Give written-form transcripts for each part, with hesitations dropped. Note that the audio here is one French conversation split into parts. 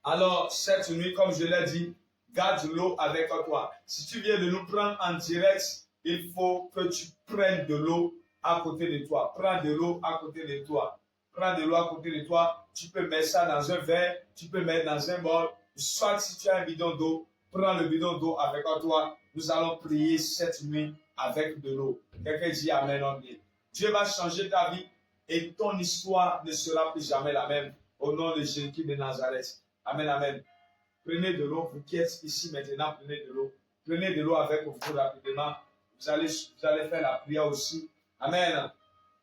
Alors, cette nuit, comme je l'ai dit, garde l'eau avec toi. Si tu viens de nous prendre en direct, il faut que tu prennes de l'eau à côté de toi. Prends de l'eau à côté de toi. Prends de l'eau à côté de toi. Tu peux mettre ça dans un verre, tu peux mettre dans un bol. Soit si tu as un bidon d'eau, prends le bidon d'eau avec toi. Nous allons prier cette nuit avec de l'eau. Quelqu'un dit Amen en bien. Dieu va changer ta vie et ton histoire ne sera plus jamais la même. Au nom de Jésus de Nazareth. Amen, amen. Prenez de l'eau, vous qui êtes ici maintenant, prenez de l'eau. Prenez de l'eau avec vous rapidement. Vous allez faire la prière aussi. Amen.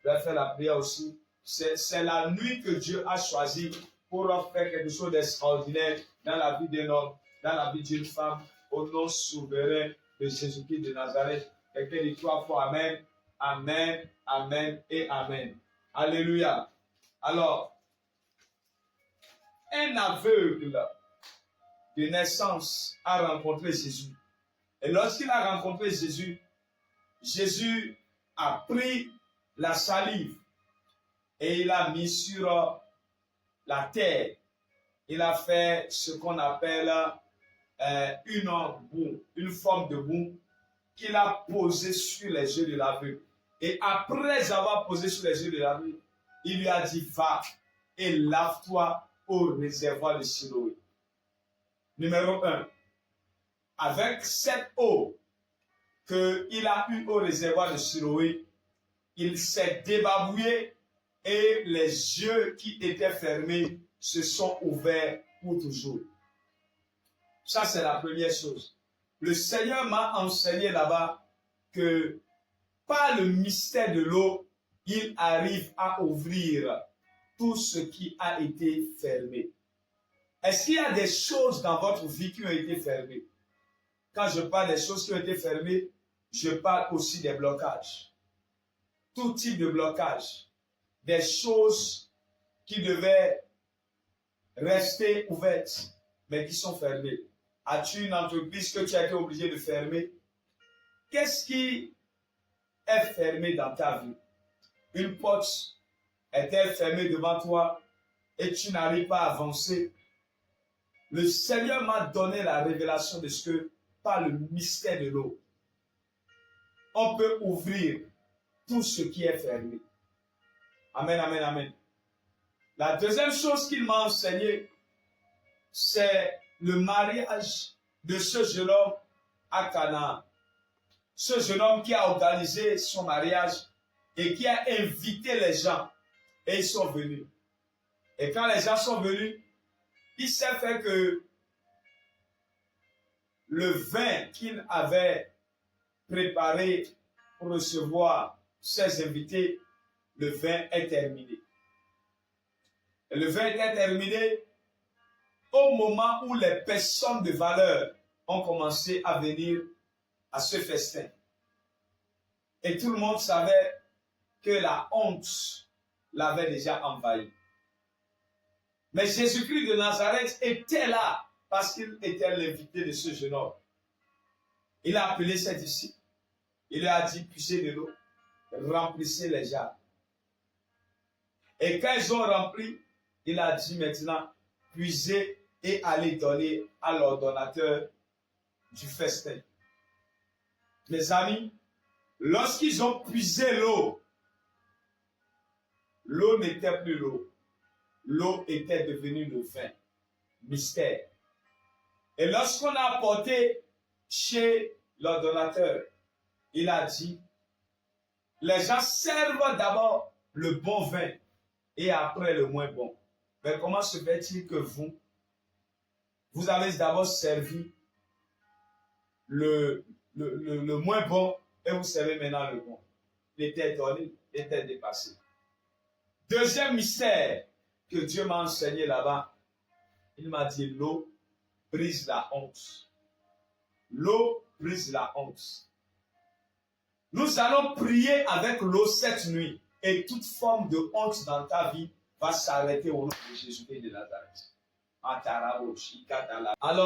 Vous allez faire la prière aussi. C'est la nuit que Dieu a choisie pour faire quelque chose d'extraordinaire dans la vie d'un homme, dans la vie d'une femme, au nom souverain de Jésus-Christ de Nazareth. Quelqu'un dit 3 fois Amen, Amen, Amen et Amen. Alléluia. Alors, un aveugle de naissance a rencontré Jésus. Et lorsqu'il a rencontré Jésus, Jésus a pris la salive et il a mis sur la terre. Il a fait ce qu'on appelle une boue, une forme de boue qu'il a posée sur les yeux de l'aveugle. Et après avoir posé sur les yeux de l'aveugle, il lui a dit, va et lave-toi au réservoir de Siloé. Numéro 1. Avec cette eau qu'il a eue au réservoir de Siloé, il s'est débarbouillé et les yeux qui étaient fermés se sont ouverts pour toujours. Ça, c'est la première chose. Le Seigneur m'a enseigné là-bas que par le mystère de l'eau, il arrive à ouvrir tout ce qui a été fermé. Est-ce qu'il y a des choses dans votre vie qui ont été fermées? Quand je parle des choses qui ont été fermées, je parle aussi des blocages. Tout type de blocage. Des choses qui devaient rester ouvertes, mais qui sont fermées. As-tu une entreprise que tu as été obligé de fermer? Qu'est-ce qui est fermé dans ta vie? Une porte est-elle fermée devant toi et tu n'arrives pas à avancer? Le Seigneur m'a donné la révélation de ce que, par le mystère de l'eau, on peut ouvrir tout ce qui est fermé. Amen, amen, amen. La deuxième chose qu'il m'a enseigné, c'est le mariage de ce jeune homme à Canaan. Ce jeune homme qui a organisé son mariage et qui a invité les gens. Et ils sont venus. Et quand les gens sont venus, il s'est fait que le vin qu'il avait préparé pour recevoir ses invités, le vin est terminé. Et le vin est terminé au moment où les personnes de valeur ont commencé à venir à ce festin. Et tout le monde savait que la honte l'avait déjà envahi. Mais Jésus-Christ de Nazareth était là parce qu'il était l'invité de ce jeune homme. Il a appelé ses disciples. Il leur a dit, puisez de l'eau, remplissez les jarres. Et quand ils ont rempli, il a dit maintenant, puisez et allez donner à l'ordonnateur du festin. Mes amis, lorsqu'ils ont puisé l'eau, l'eau n'était plus l'eau. L'eau était devenue le vin. Mystère. Et lorsqu'on a apporté chez l'ordonnateur, il a dit, les gens servent d'abord le bon vin et après le moins bon. Mais comment se fait-il que vous avez d'abord servi le moins bon et vous servez maintenant le bon? Il était étonné, il était dépassé. Deuxième mystère que Dieu m'a enseigné là-bas, il m'a dit l'eau brise la honte. L'eau brise la honte. Nous allons prier avec l'eau cette nuit et toute forme de honte dans ta vie va s'arrêter au nom de Jésus-Christ de Nazareth. Alors,